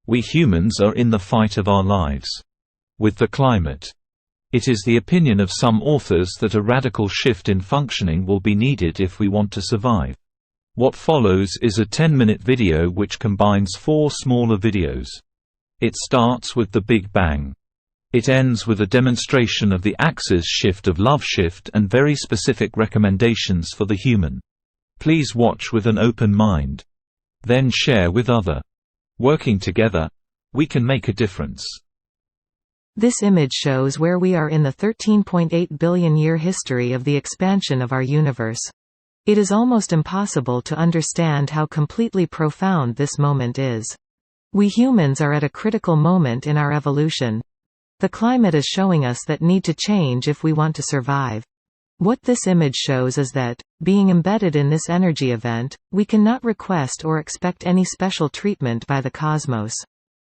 We humans are in the fight of our lives with the climate. It is the opinion of some authors that a radical shift in functioning will be needed if we want to survive. What follows is a 10-minute video which combines 4 smaller videos. It starts with the Big Bang. It ends with a demonstration of the axis shift of love shift and very specific recommendations for the human. Please watch with an open mind. Then share with other. Working together, we can make a difference. This image shows where we are in the 13.8 billion year history of the expansion of our universe. It is almost impossible to understand how completely profound this moment is. We humans are at a critical moment in our evolution. The climate is showing us that need to change if we want to survive. What this image shows is that, being embedded in this energy event, we cannot request or expect any special treatment by the cosmos.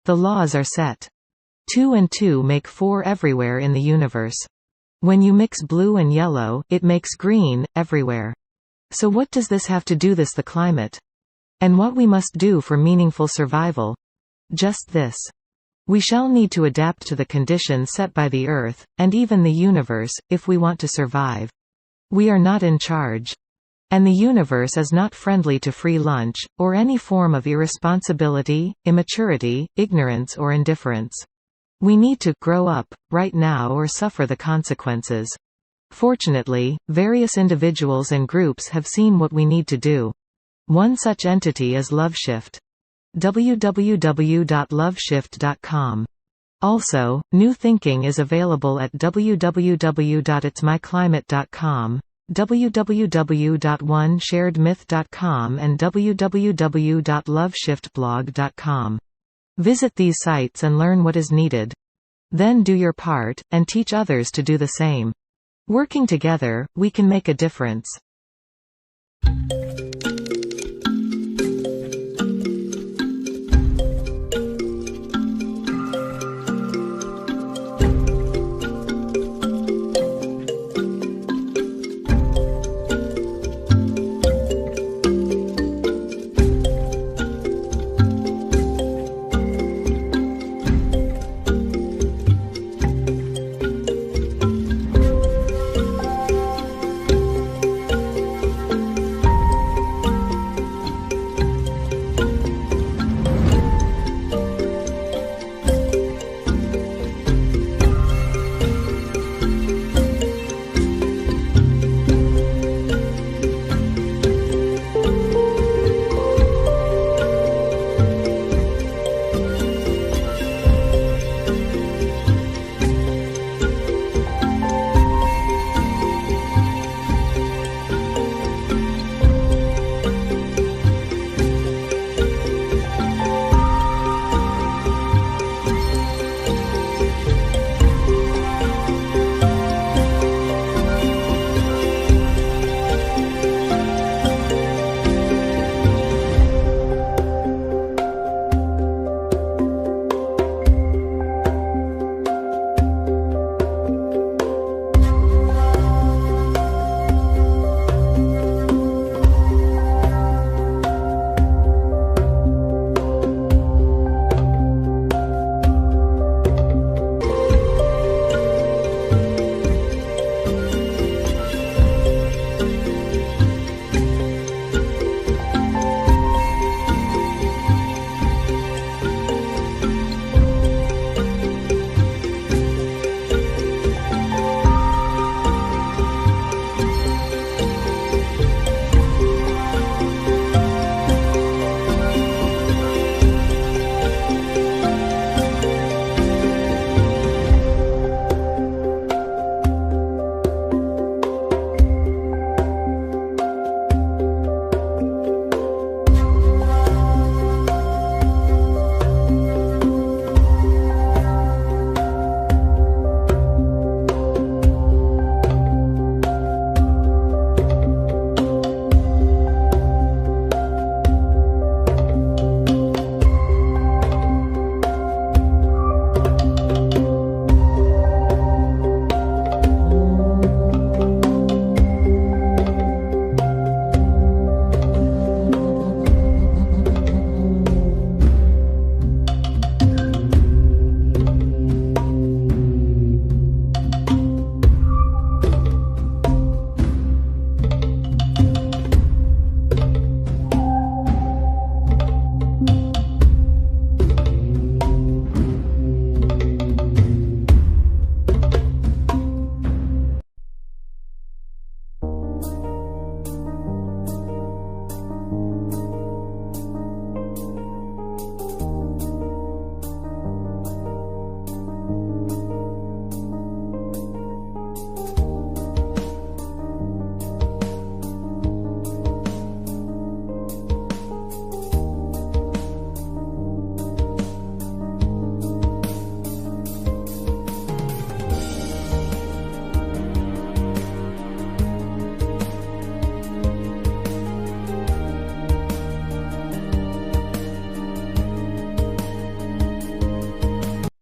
The laws are set. 2 and 2 make 4 everywhere in the universe. When you mix blue and yellow, it makes green, everywhere. So what does this have to do with the climate? And what we must do for meaningful survival? Just this. We shall need to adapt to the conditions set by the Earth, and even the universe, if we want to survive. We are not in charge. And the universe is not friendly to free lunch, or any form of irresponsibility, immaturity, ignorance or indifference. We need to grow up, right now or suffer the consequences. Fortunately, various individuals and groups have seen what we need to do. One such entity is LoveShift. www.loveshift.com. Also, New Thinking is available at www.itsmyclimate.com, www.onesharedmyth.com and www.loveshiftblog.com. Visit these sites and learn what is needed. Then do your part, and teach others to do the same. Working together, we can make a difference.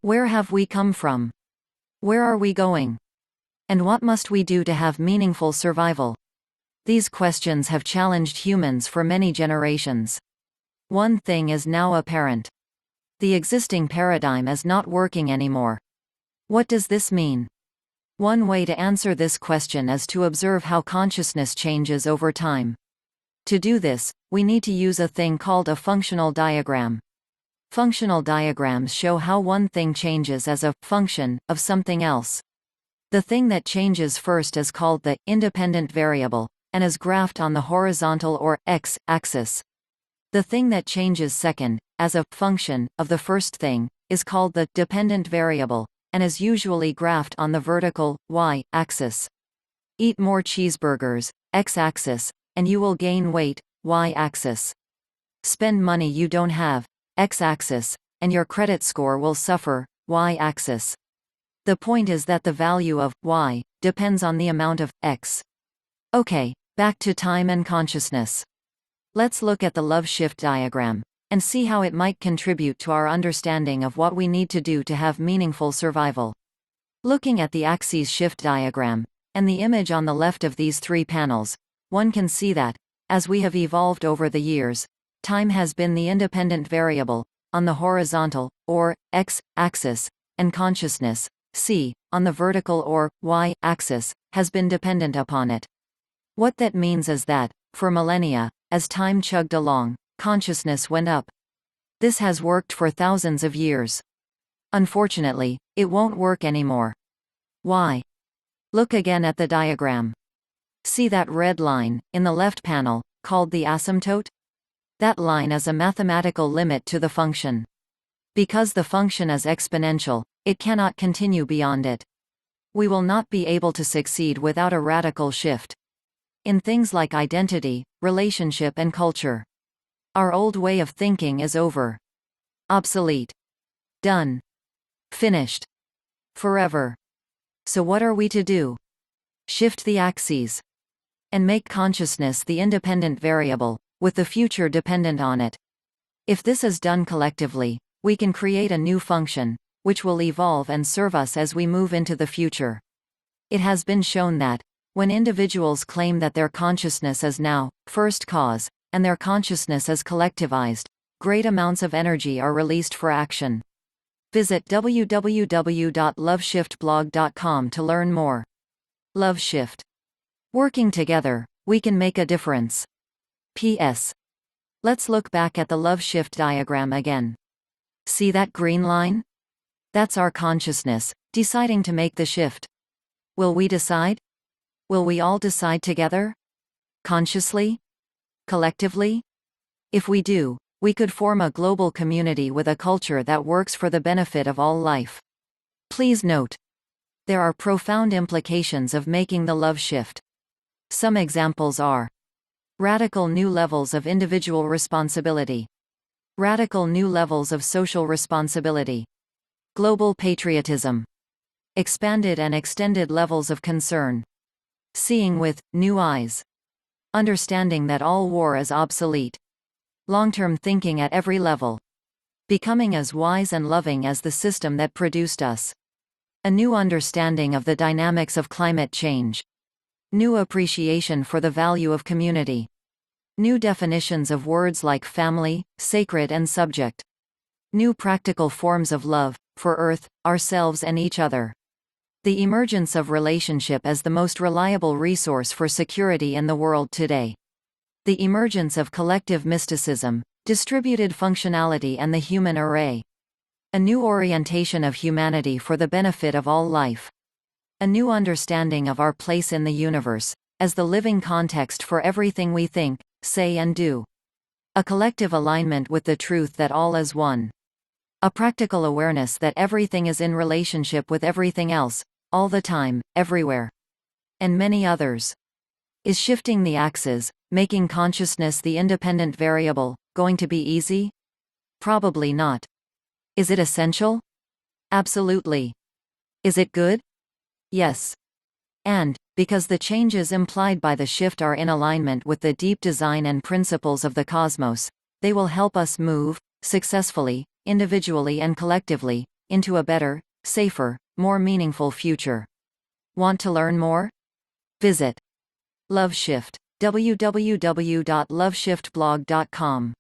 Where have we come from? Where are we going? And what must we do to have meaningful survival? These questions have challenged humans for many generations. One thing is now apparent. The existing paradigm is not working anymore. What does this mean? One way to answer this question is to observe how consciousness changes over time. To do this, we need to use a thing called a functional diagram. Functional diagrams show how one thing changes as a function of something else. The thing that changes first is called the independent variable, and is graphed on the horizontal or x-axis. The thing that changes second, as a function of the first thing, is called the dependent variable, and is usually graphed on the vertical y-axis. Eat more cheeseburgers, x-axis, and you will gain weight, y-axis. Spend money you don't have, x-axis, and your credit score will suffer, y-axis. The point is that the value of y depends on the amount of x. Okay, back to time and consciousness. Let's look at the love shift diagram and see how it might contribute to our understanding of what we need to do to have meaningful survival. Looking at the axis shift diagram and the image on the left of these three panels, one can see that, as we have evolved over the years, time has been the independent variable on the horizontal, or x-axis, and consciousness, c, on the vertical or y-axis, has been dependent upon it. What that means is that, for millennia, as time chugged along, consciousness went up. This has worked for thousands of years. Unfortunately, it won't work anymore. Why? Look again at the diagram. See that red line, in the left panel, called the asymptote? That line is a mathematical limit to the function. Because the function is exponential, it cannot continue beyond it. We will not be able to succeed without a radical shift. In things like identity, relationship and culture. Our old way of thinking is over. Obsolete. Done. Finished. Forever. So what are we to do? Shift the axes. And make consciousness the independent variable, with the future dependent on it. If this is done collectively, we can create a new function, which will evolve and serve us as we move into the future. It has been shown that, when individuals claim that their consciousness is now first cause, and their consciousness is collectivized, great amounts of energy are released for action. Visit www.loveshiftblog.com to learn more. Love Shift. Working together, we can make a difference. P.S. Let's look back at the love shift diagram again. See that green line? That's our consciousness, deciding to make the shift. Will we decide? Will we all decide together? Consciously? Collectively? If we do, we could form a global community with a culture that works for the benefit of all life. Please note, there are profound implications of making the love shift. Some examples are: radical new levels of individual responsibility, radical new levels of social responsibility, global patriotism, expanded and extended levels of concern, seeing with new eyes, understanding that all war is obsolete, long-term thinking at every level, becoming as wise and loving as the system that produced us, a new understanding of the dynamics of climate change, new appreciation for the value of community, new definitions of words like family, sacred and subject, new practical forms of love, for Earth, ourselves and each other. The emergence of relationship as the most reliable resource for security in the world today. The emergence of collective mysticism, distributed functionality and the human array. A new orientation of humanity for the benefit of all life. A new understanding of our place in the universe, as the living context for everything we think, say and do. A collective alignment with the truth that all is one. A practical awareness that everything is in relationship with everything else, all the time, everywhere. And many others. Is shifting the axes, making consciousness the independent variable, going to be easy? Probably not. Is it essential? Absolutely. Is it good? Yes. And, because the changes implied by the shift are in alignment with the deep design and principles of the cosmos, they will help us move, successfully, individually and collectively, into a better, safer, more meaningful future. Want to learn more? Visit LoveShift, www.loveshiftblog.com.